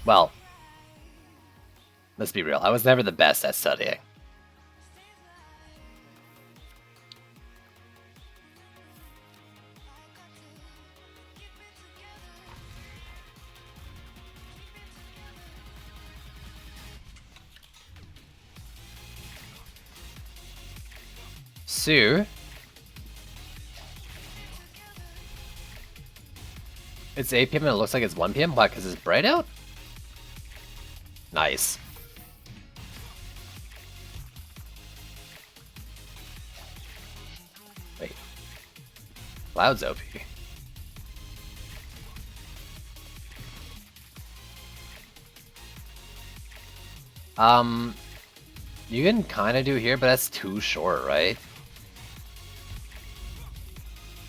Well, let's be real. I was never the best at studying. So, it's 8 PM and it looks like it's 1 PM? Why, because it's bright out? Nice. Wait. Cloud's OP. You can kind of do here, but that's too short, right?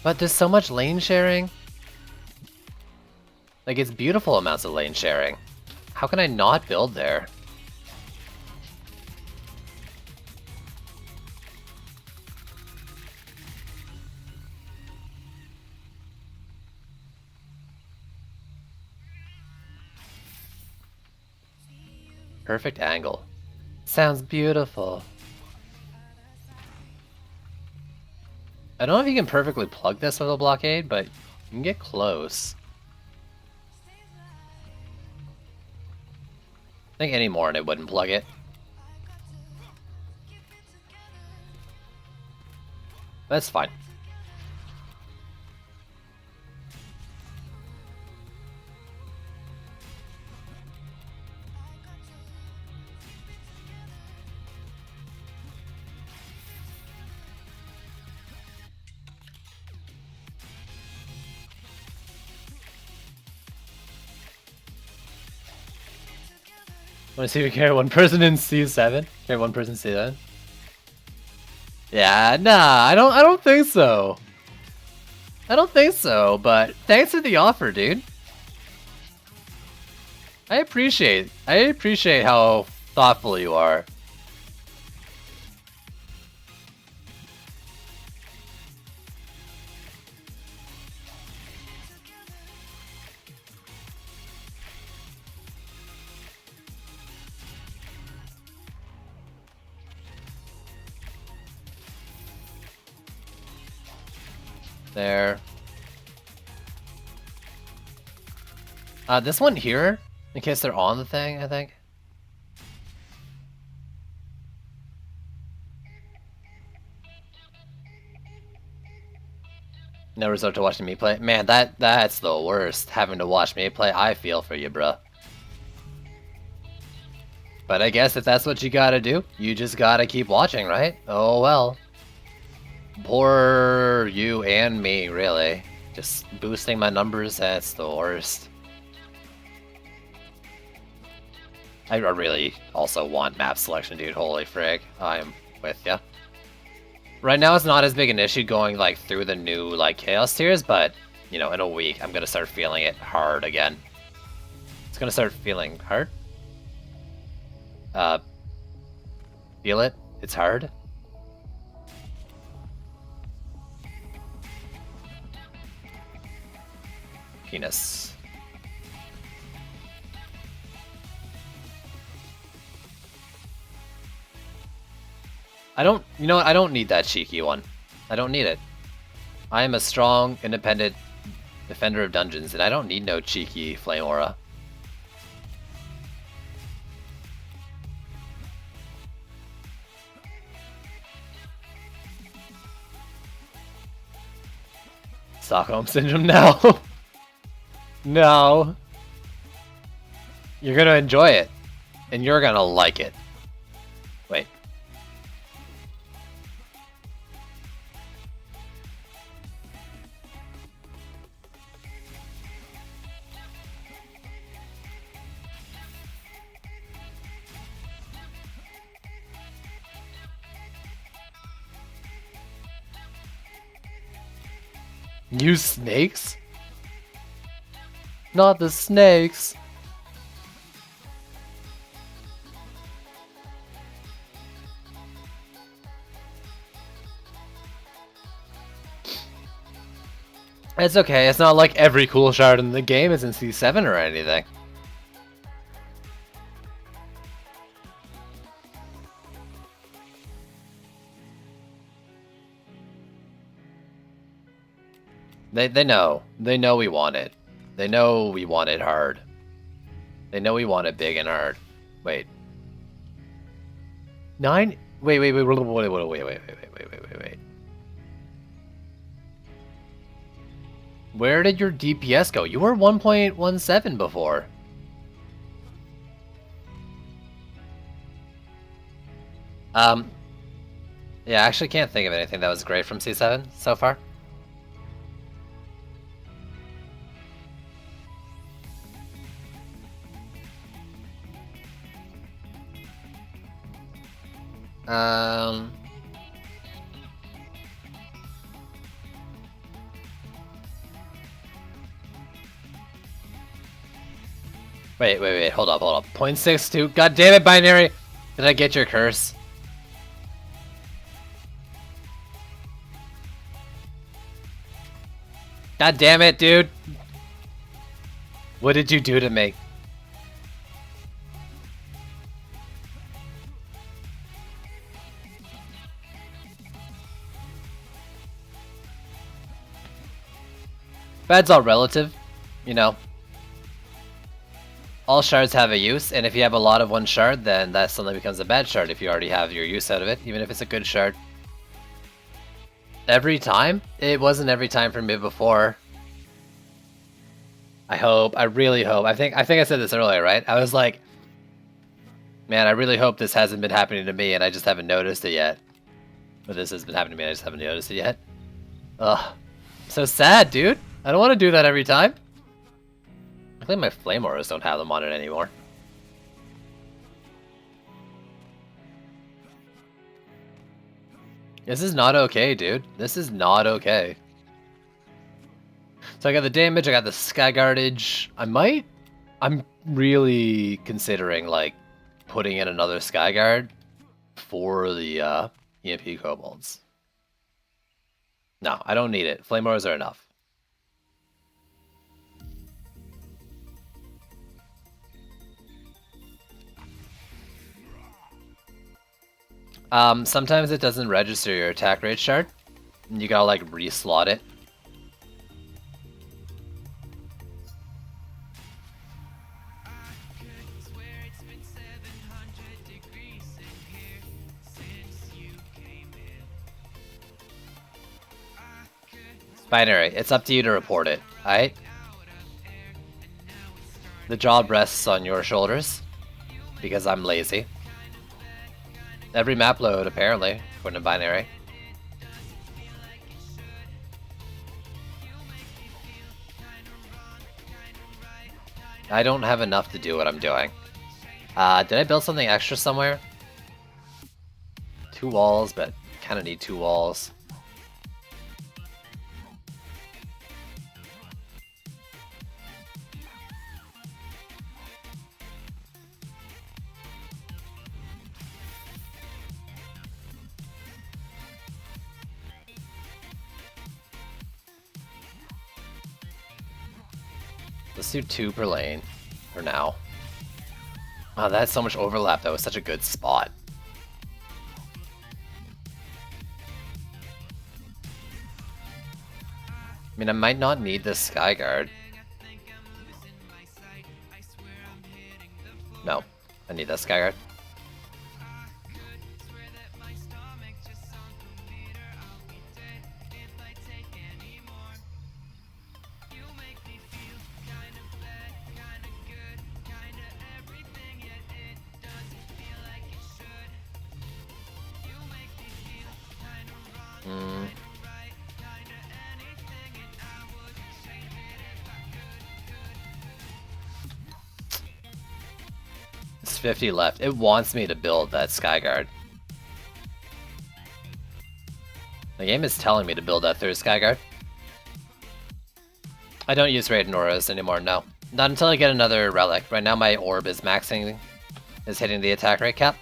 But there's so much lane sharing. Like, it's beautiful amounts of lane sharing. How can I not build there? Perfect angle. Sounds beautiful. I don't know if you can perfectly plug this with a blockade, but you can get close. I think any more and it wouldn't plug it. That's fine. Want to see if we carry one person in C7? Carry one person in C7? Yeah, nah, I don't think so. I don't think so, but thanks for the offer, dude. I appreciate how thoughtful you are. There. This one here, in case they're on the thing, I think. No resort to watching me play. Man, that's the worst. Having to watch me play. I feel for you, bruh. But I guess if that's what you gotta do, you just gotta keep watching, right? Oh well. Poor you and me, really. Just boosting my numbers, that's the worst. I really also want map selection, dude. Holy frig. I'm with ya. Right now it's not as big an issue going like through the new like chaos tiers, but you know, in a week I'm gonna start feeling it hard again. It's gonna start feeling hard. Feel it? It's hard. Penis. You know what? I don't need that cheeky one. I don't need it. I am a strong, independent defender of dungeons, and I don't need no cheeky flame aura. Stockholm Syndrome now. No. You're gonna enjoy it. And you're gonna like it. Wait. Use snakes? Not the snakes. It's okay, it's not like every cool shard in the game is in C7 or anything. They know. They know we want it. They know we want it hard. They know we want it big and hard. Wait. 9? Wait. Where did your DPS go? You were 1.17 before. Yeah, I actually can't think of anything that was great from C7 so far. Wait, hold up. 0.62, god damn it, Binary! Did I get your curse? God damn it, dude! What did you do to me? Bad's all relative, you know. All shards have a use, and if you have a lot of one shard, then that suddenly becomes a bad shard if you already have your use out of it, even if it's a good shard. Every time? It wasn't every time for me before. I really hope. I think I said this earlier, right? I was like, man, I really hope this hasn't been happening to me and I just haven't noticed it yet. Or this has been happening to me and I just haven't noticed it yet. Ugh. So sad, dude. I don't want to do that every time. I think my flame auras don't have them on it anymore. This is not okay, dude. This is not okay. So I got the damage, I got the sky guardage. I'm really considering, like, putting in another sky guard for the EMP kobolds. No, I don't need it. Flame auras are enough. Sometimes it doesn't register your attack rate shard. You gotta, like, reslot it. Binary, it's up to you to report it, alright? The job rests on your shoulders, because I'm lazy. Every map load, apparently, according to Binary. I don't have enough to do what I'm doing. Did I build something extra somewhere? 2 walls, but kind of need 2 walls. Let's do 2 per lane for now. Oh, that's so much overlap. That was such a good spot. I mean, I might not need this sky guard. No, I need that sky guard. It's 50 left. It wants me to build that Skyguard. The game is telling me to build that third Skyguard. I don't use Raiden Auras anymore, no. Not until I get another relic. Right now my orb is maxing, is hitting the attack rate cap.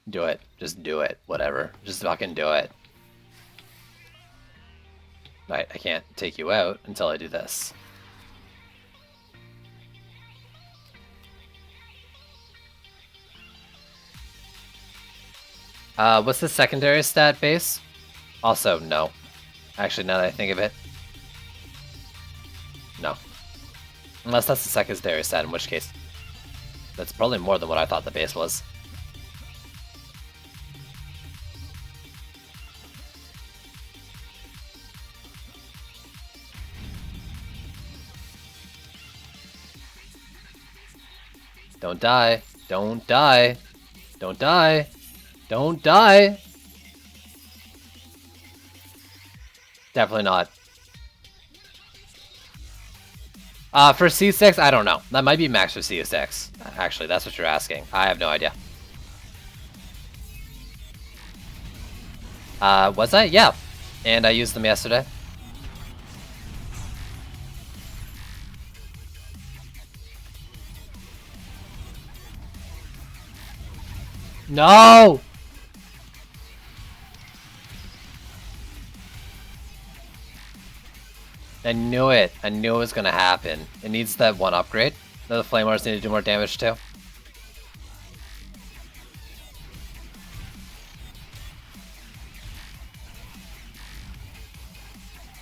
Do it. Just do it. Whatever. Just fucking do it. Right, I can't take you out until I do this. What's the secondary stat base? Also, no. Actually, now that I think of it. No. Unless that's the secondary stat, in which case that's probably more than what I thought the base was. Don't die. Don't die. Don't die. Don't die. Definitely not. For C6, I don't know. That might be max for C6. Actually, that's what you're asking. I have no idea. Was I? Yeah. And I used them yesterday. No! I knew it. I knew it was gonna happen. It needs that one upgrade. The flame wars need to do more damage too.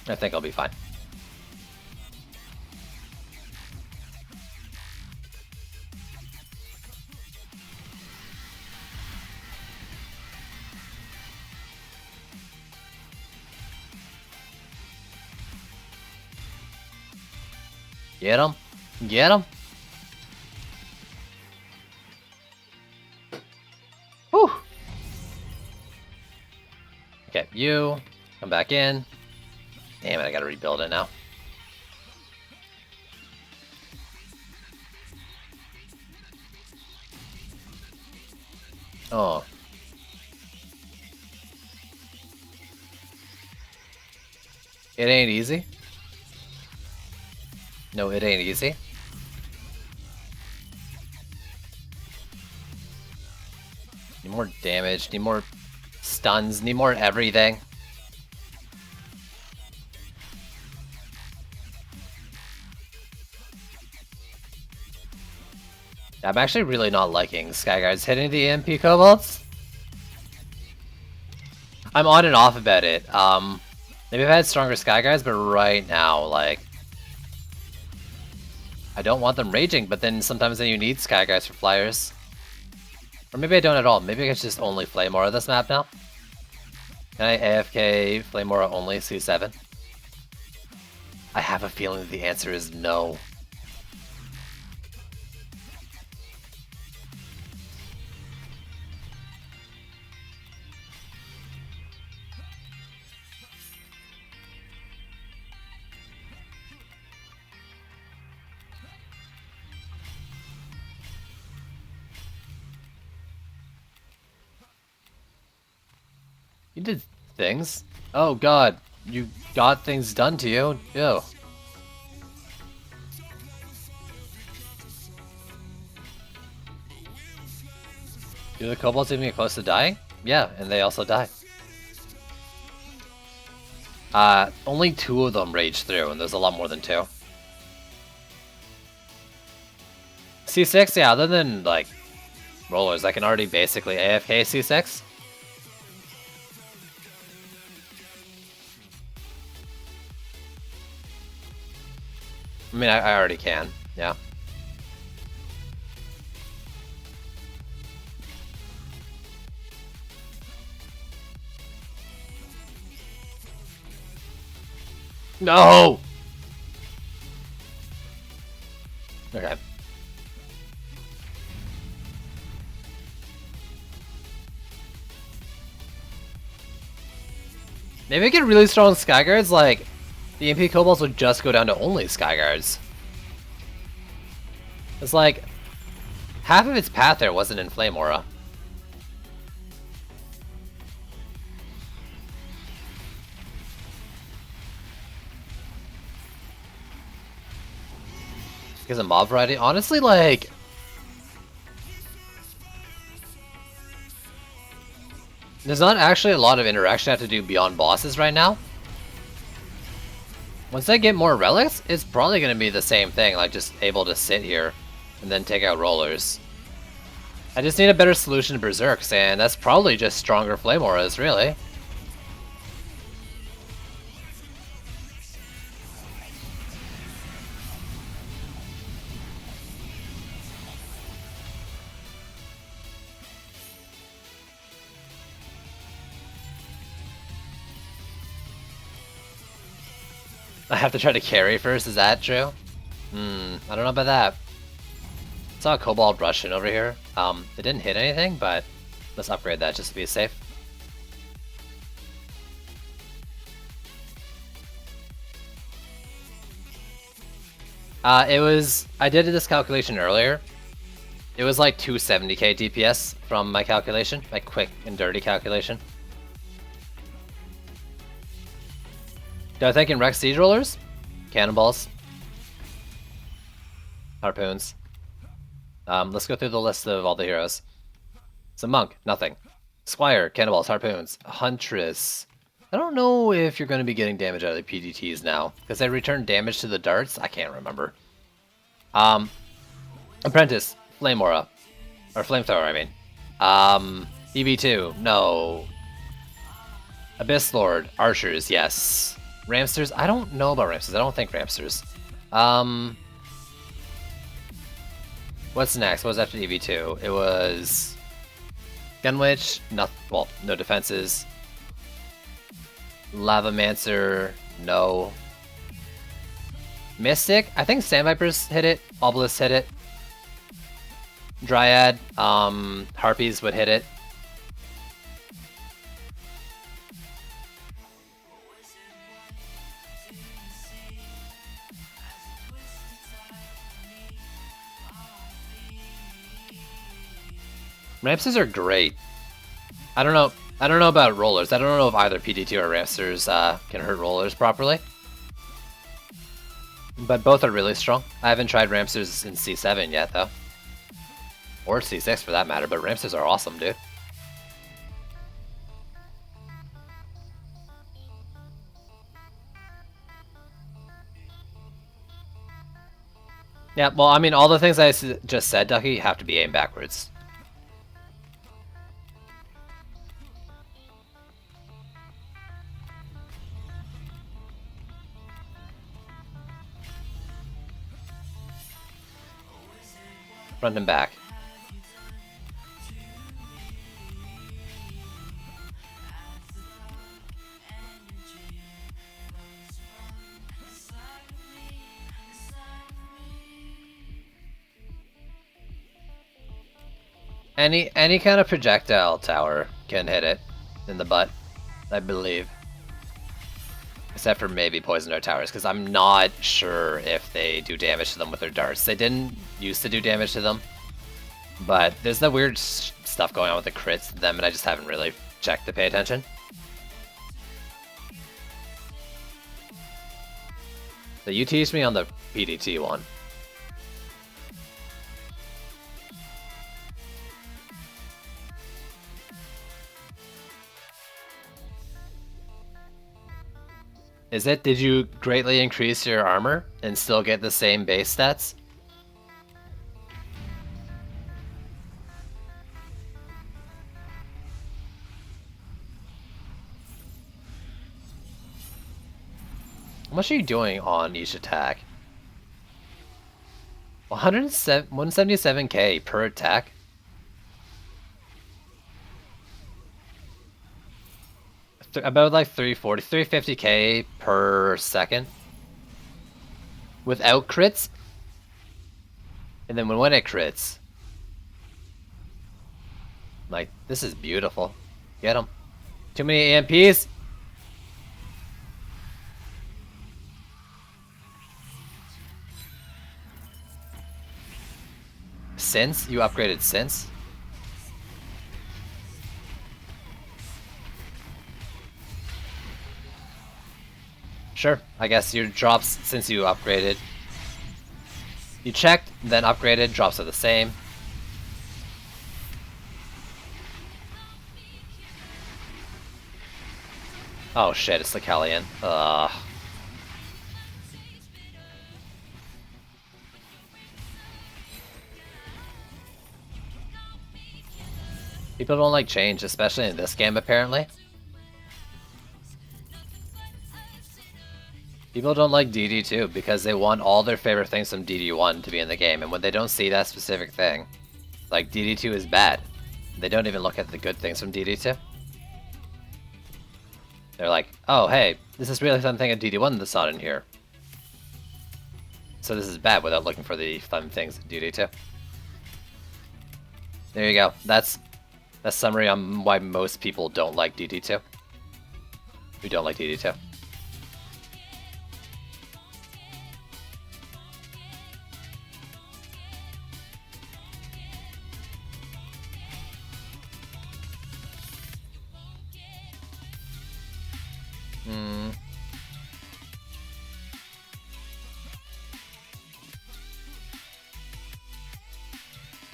I think I'll be fine. Get him. Get him. Whew. Okay, you come back in. Damn it, I gotta rebuild it now. Oh. It ain't easy. No, it ain't easy. Need more damage, need more stuns, need more everything. I'm actually really not liking Skyguards hitting the EMP Kobolds. I'm on and off about it. Maybe I've had stronger Skyguards, but right now, like, I don't want them raging, but then sometimes you need Skyguards for flyers. Or maybe I don't at all. Maybe I can just only Flame Aura this map now. Can I AFK Flame Aura only C7? I have a feeling that the answer is no. You did things? Oh god, you got things done to you? Ew. Do the kobolds even get close to dying? Yeah, and they also die. Only 2 of them rage through, and there's a lot more than 2. C6, yeah, other than, like, rollers, I can already basically AFK C6. I mean, I already can, yeah. No! Okay. Maybe I get really strong Skyguards, like, the MP Kobolds would just go down to only Skyguards. It's like, half of its path there wasn't in Flame Aura. Because of mob variety, honestly, like, There's not actually a lot of interaction I have to do beyond bosses right now. Once I get more relics, it's probably going to be the same thing, like just able to sit here and then take out rollers. I just need a better solution to Berserks, and that's probably just stronger Flame Auras, really. I have to try to carry first, is that true? I don't know about that. Saw a Cobalt Russian over here. It didn't hit anything, but let's upgrade that just to be safe. I did this calculation earlier. It was like 270k DPS from my calculation, my quick and dirty calculation. Do I think in Rex Siege Rollers? Cannonballs. Harpoons. Let's go through the list of all the heroes. So Monk, nothing. Squire, Cannonballs, Harpoons. Huntress. I don't know if you're going to be getting damage out of the PDTs now, because they return damage to the darts? I can't remember. Apprentice, Flame Aura. Or Flamethrower, I mean. EV2, no. Abyss Lord, Archers, yes. Ramsters, I don't know about Ramsters. I don't think Ramsters. What's next? What was after EV2? It was Gunwitch, well, no defenses. Lavamancer, no. Mystic, I think Sandvipers hit it, Obelisk hit it. Dryad, Harpies would hit it. Ramsters are great. I don't know about rollers. I don't know if either PDT or Ramsters can hurt rollers properly. But both are really strong. I haven't tried Ramsters in C7 yet, though. Or C6 for that matter, but Ramsters are awesome, dude. Yeah, well, I mean, all the things I just said, Ducky, have to be aimed backwards. Front and back. Any kind of projectile tower can hit it in the butt, I believe. Except for maybe poison dart towers, because I'm not sure if they do damage to them with their darts. They didn't used to do damage to them, but there's the weird stuff going on with the crits to them, and I just haven't really checked to pay attention. So you teased me on the PDT one. Is it? Did you greatly increase your armor and still get the same base stats? How much are you doing on each attack? 177k per attack? About like 350k per second without crits, and then when it crits, like, this is beautiful. Get them. Too many AMPs. Since you upgraded since. Sure, I guess your drops since you upgraded. You checked, then upgraded, drops are the same. Oh shit, it's the Callian. People don't like change, especially in this game, apparently. People don't like DD2 because they want all their favorite things from DD1 to be in the game, and when they don't see that specific thing, like DD2 is bad. They don't even look at the good things from DD2. They're like, oh hey, this is really fun thing in DD1 that's not in here. So this is bad without looking for the fun things in DD2. There you go. That's a summary on why most people don't like DD2. Who don't like DD2.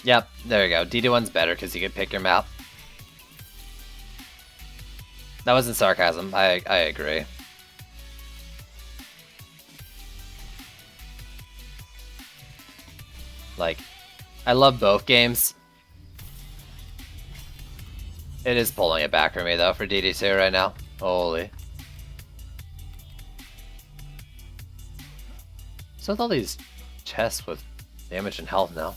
Yep, there you go. DD1's better because you can pick your map. That wasn't sarcasm. I agree. Like, I love both games. It is pulling it back for me though for DD2 right now. Holy. So with all these chests with damage and health now.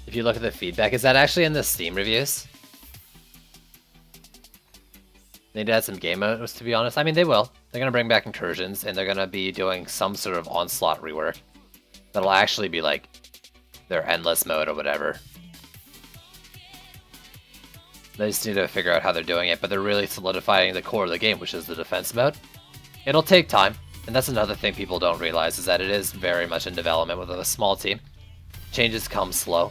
If you look at the feedback, is that actually in the Steam reviews? They need to add some game modes, to be honest. I mean, they will. They're going to bring back incursions, and they're going to be doing some sort of onslaught rework. That'll actually be like their endless mode or whatever. They just need to figure out how they're doing it, but they're really solidifying the core of the game, which is the defense mode. It'll take time, and that's another thing people don't realize, is that it is very much in development with a small team. Changes come slow.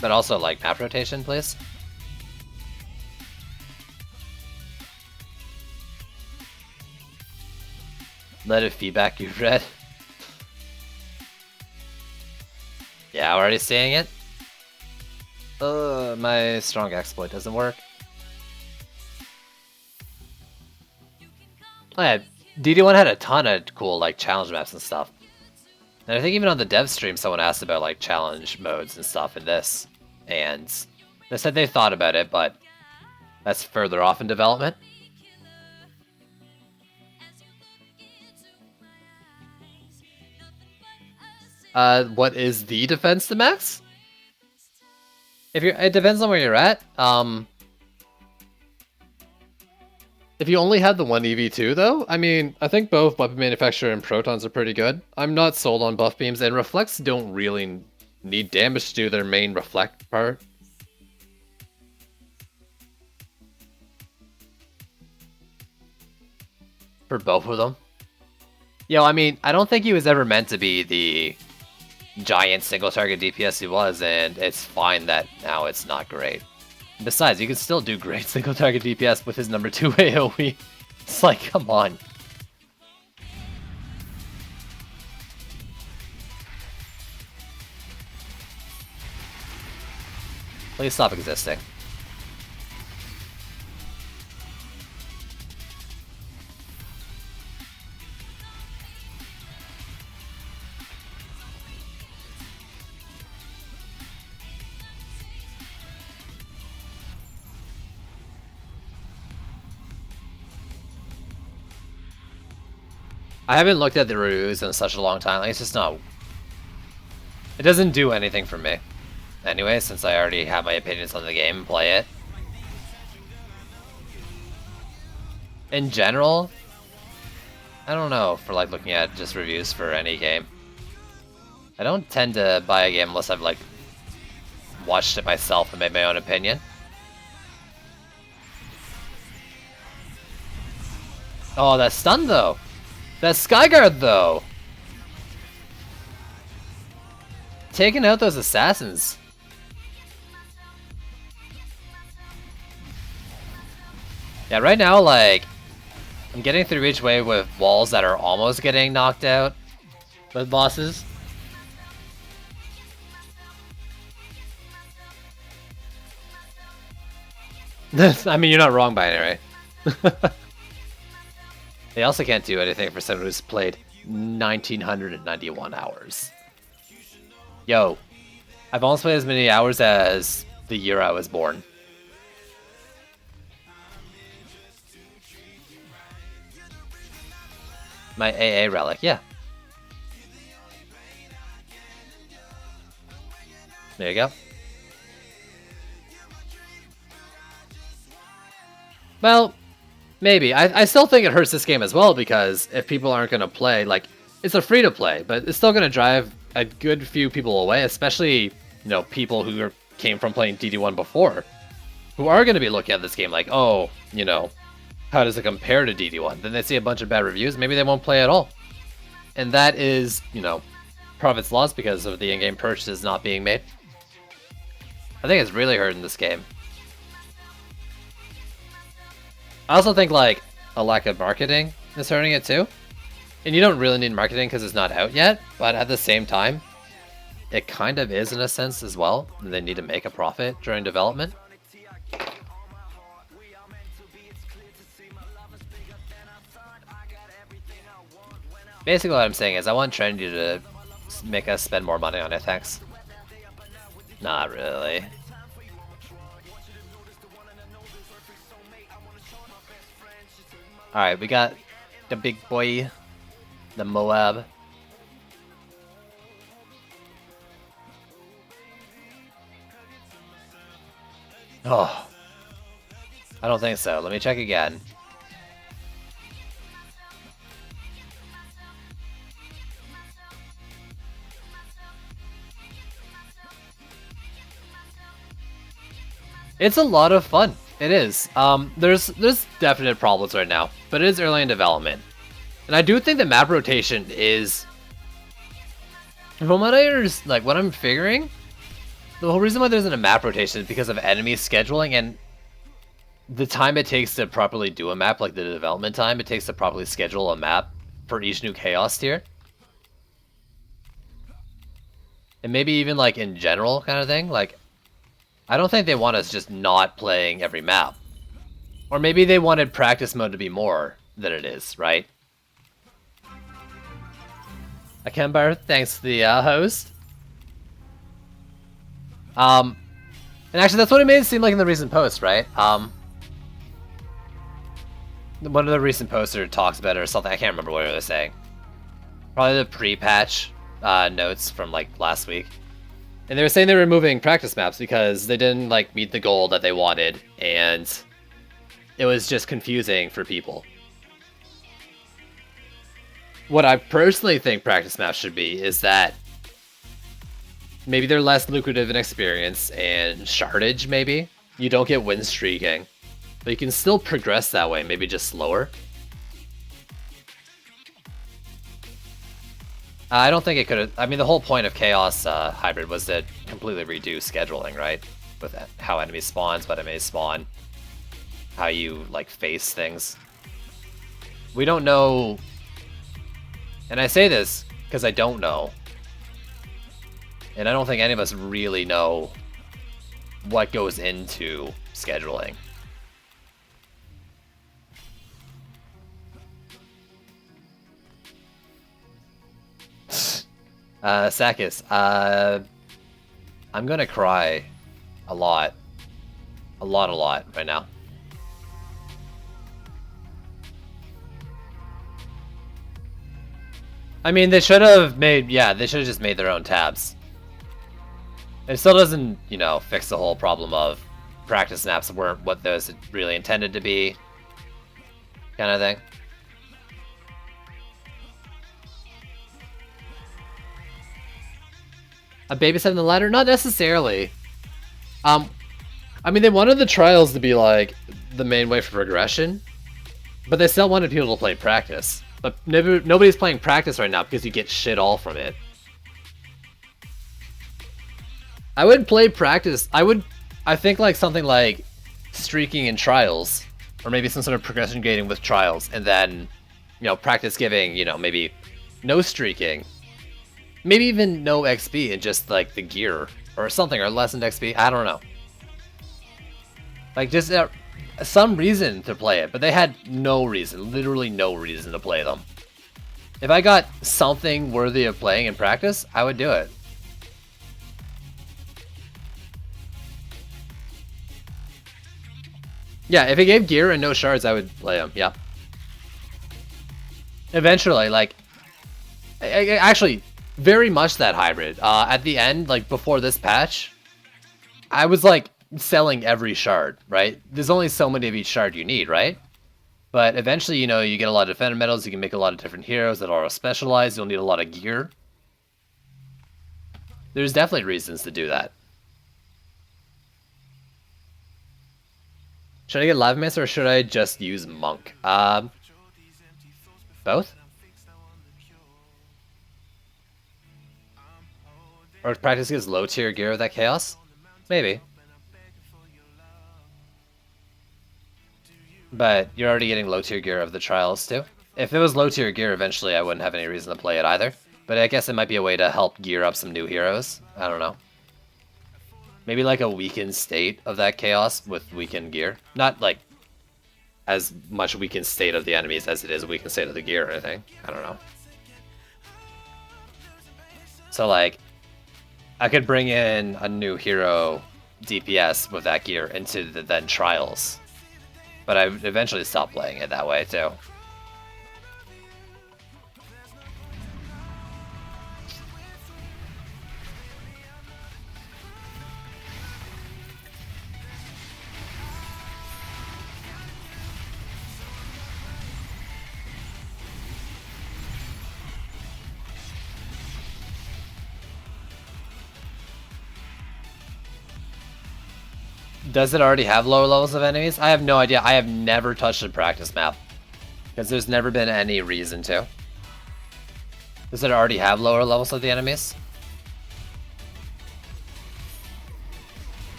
But also, like, map rotation, please. Let it feedback you've read. Yeah, already seeing it. My strong exploit doesn't work. Oh, yeah, DD1 had a ton of cool, like, challenge maps and stuff. And I think even on the dev stream, someone asked about, like, challenge modes and stuff in this. And they said they thought about it, but that's further off in development. What is the defense to max? It depends on where you're at. If you only had the one EV2 though, I mean, I think both weapon manufacturer and protons are pretty good. I'm not sold on buff beams, and reflects don't really need damage to do their main reflect part. For both of them. Yo, I mean, I don't think he was ever meant to be the giant single target DPS he was, and it's fine that now it's not great. Besides, you can still do great single target DPS with his number 2 AoE. It's like, come on. Please stop existing. I haven't looked at the reviews in such a long time. Like, it's just not... It doesn't do anything for me. Anyway, since I already have my opinions on the game and play it. In general, I don't know for like looking at just reviews for any game. I don't tend to buy a game unless I've like watched it myself and made my own opinion. Oh, that stun though! That Skyguard though! Taking out those assassins. Yeah, right now, like, I'm getting through each wave with walls that are almost getting knocked out with bosses. I mean, you're not wrong by any right. They also can't do anything for someone who's played 1,991 hours. Yo, I've almost played as many hours as the year I was born. My AA relic, yeah. There you go. Well, maybe. I still think it hurts this game as well, because if people aren't going to play, like, it's a free-to-play, but it's still going to drive a good few people away, especially, you know, people who came from playing DD1 before, who are going to be looking at this game like, oh, you know, how does it compare to DD1? Then they see a bunch of bad reviews, maybe they won't play at all. And that is, you know, profits lost because of the in-game purchases not being made. I think it's really hurting this game. I also think, like, a lack of marketing is hurting it too. And you don't really need marketing because it's not out yet, but at the same time, it kind of is in a sense as well. They need to make a profit during development. Basically what I'm saying is I want Trendy to make us spend more money on it, thanks. Not really. Alright, we got the big boy, the Moab. Oh, I don't think so. Let me check again. It's a lot of fun. It is. There's definite problems right now, but it is early in development. And I do think the map rotation is, from what I understand, like what I'm figuring, the whole reason why there isn't a map rotation is because of enemy scheduling and the time it takes to properly do a map, like the development time it takes to properly schedule a map for each new Chaos tier. And maybe even like in general kind of thing, like I don't think they want us just not playing every map. Or maybe they wanted practice mode to be more than it is, right? Akembar, thanks to the host. And actually that's what it made it seem like in the recent post, right? One of the recent posters talks about it or something, I can't remember what they were saying. Probably the pre-patch notes from like last week. And they were saying they were removing practice maps because they didn't like meet the goal that they wanted, and it was just confusing for people. What I personally think practice maps should be is that maybe they're less lucrative in experience and shardage, maybe. You don't get win streaking, but you can still progress that way, maybe just slower. I don't think it could have. I mean, the whole point of Chaos Hybrid was to completely redo scheduling, right? With how enemies spawns, what enemies spawn, how you like face things. We don't know, and I say this because I don't know, and I don't think any of us really know what goes into scheduling. Sakis, I'm gonna cry a lot right now. I mean, they should have made, yeah, they should have just made their own tabs. It still doesn't, you know, fix the whole problem of practice maps weren't what those really intended to be, kind of thing. A babysitting the ladder? Not necessarily. I mean, they wanted the trials to be like the main way for progression, but they still wanted people to play practice. But nobody's playing practice right now because you get shit all from it. I would play practice. I think like something like streaking in trials or maybe some sort of progression gating with trials, and then, you know, practice giving, you know, maybe no streaking, maybe even no XP and just like the gear or something, or lessened XP. I don't know. Like just some reason to play it, but they had no reason, literally no reason to play them. If I got something worthy of playing in practice, I would do it. Yeah, if it gave gear and no shards, I would play them. Yeah. Eventually, like, actually, very much that hybrid. At the end, like before this patch, I was like selling every shard, right? There's only so many of each shard you need, right? But eventually, you know, you get a lot of defender medals, you can make a lot of different heroes that are specialized, you'll need a lot of gear. There's definitely reasons to do that. Should I get Lava Mist or should I just use Monk? Both? Or practice gives low tier gear with that chaos? Maybe. But you're already getting low tier gear of the trials too. If it was low tier gear, eventually I wouldn't have any reason to play it either. But I guess it might be a way to help gear up some new heroes. I don't know. Maybe like a weakened state of that chaos with weakened gear. Not like as much weakened state of the enemies as it is a weakened state of the gear or anything. I don't know. So like, I could bring in a new hero DPS with that gear into the then trials. But I would eventually stop playing it that way too. Does it already have lower levels of enemies? I have no idea. I have never touched a practice map. Because there's never been any reason to. Does it already have lower levels of the enemies?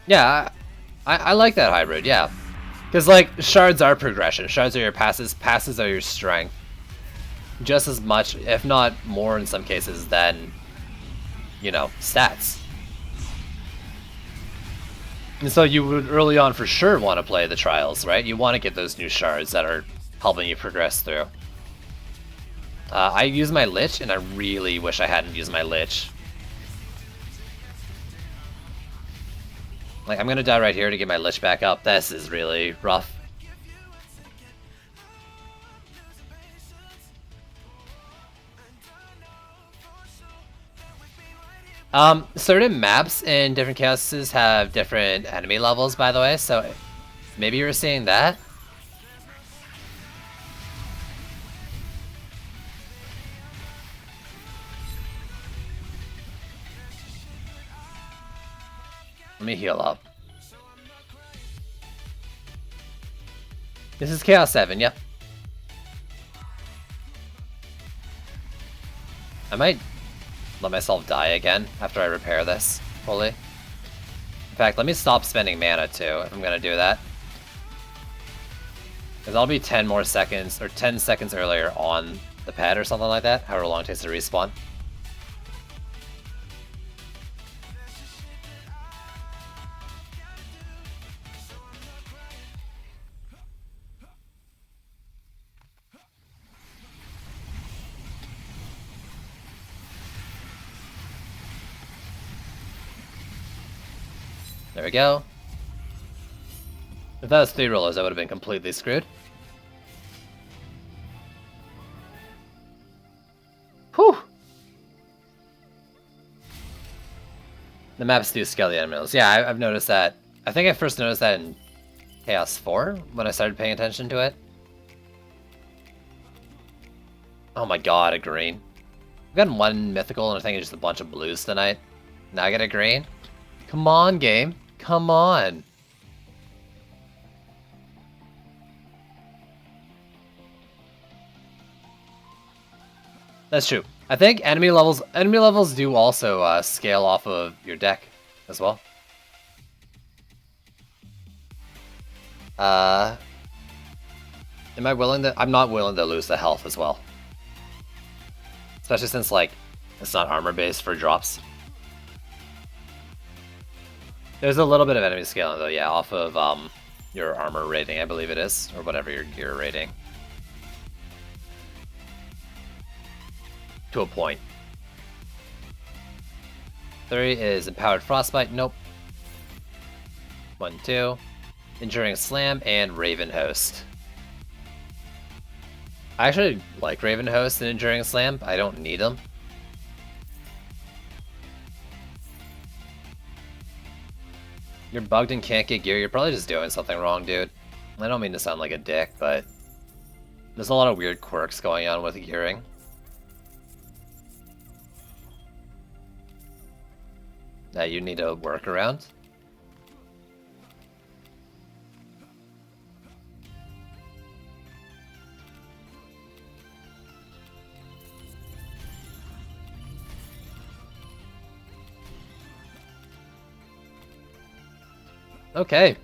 Yeah, I like that hybrid, yeah. Because, like, shards are progression. Shards are your passes. Passes are your strength. Just as much, if not more in some cases, than, you know, stats. And so you would early on for sure want to play the trials, right? You want to get those new shards that are helping you progress through. I use my Lich, and I really wish I hadn't used my Lich. Like, I'm gonna die right here to get my Lich back up. This is really rough. Certain maps in different chaoses have different enemy levels, by the way, so maybe you were seeing that? Let me heal up. This is Chaos 7, yep. I might let myself die again after I repair this fully. In fact, let me stop spending mana too if I'm gonna do that. Because I'll be 10 more seconds, or 10 seconds earlier on the pad or something like that, however long it takes to respawn. There we go. If that was 3 rollers, I would have been completely screwed. Whew! The maps do scale the enemies. Yeah, I've noticed that. I think I first noticed that in Chaos 4, when I started paying attention to it. Oh my god, a green. I've gotten one mythical and I think it's just a bunch of blues tonight. Now I get a green? Come on, game. Come on. That's true. I think enemy levels do also scale off of your deck as well. Am I willing to? I'm not willing to lose the health as well. Especially since, like, it's not armor-based for drops. There's a little bit of enemy scaling, though, yeah, off of your armor rating, I believe it is, or whatever your gear rating. To a point. 3 is Empowered Frostbite, nope. 1, 2. Enduring Slam, and Raven Host. I actually like Raven Host and Enduring Slam. I don't need them. You're bugged and can't get gear. You're probably just doing something wrong, dude. I don't mean to sound like a dick, but there's a lot of weird quirks going on with gearing. That you need to work around. Okay,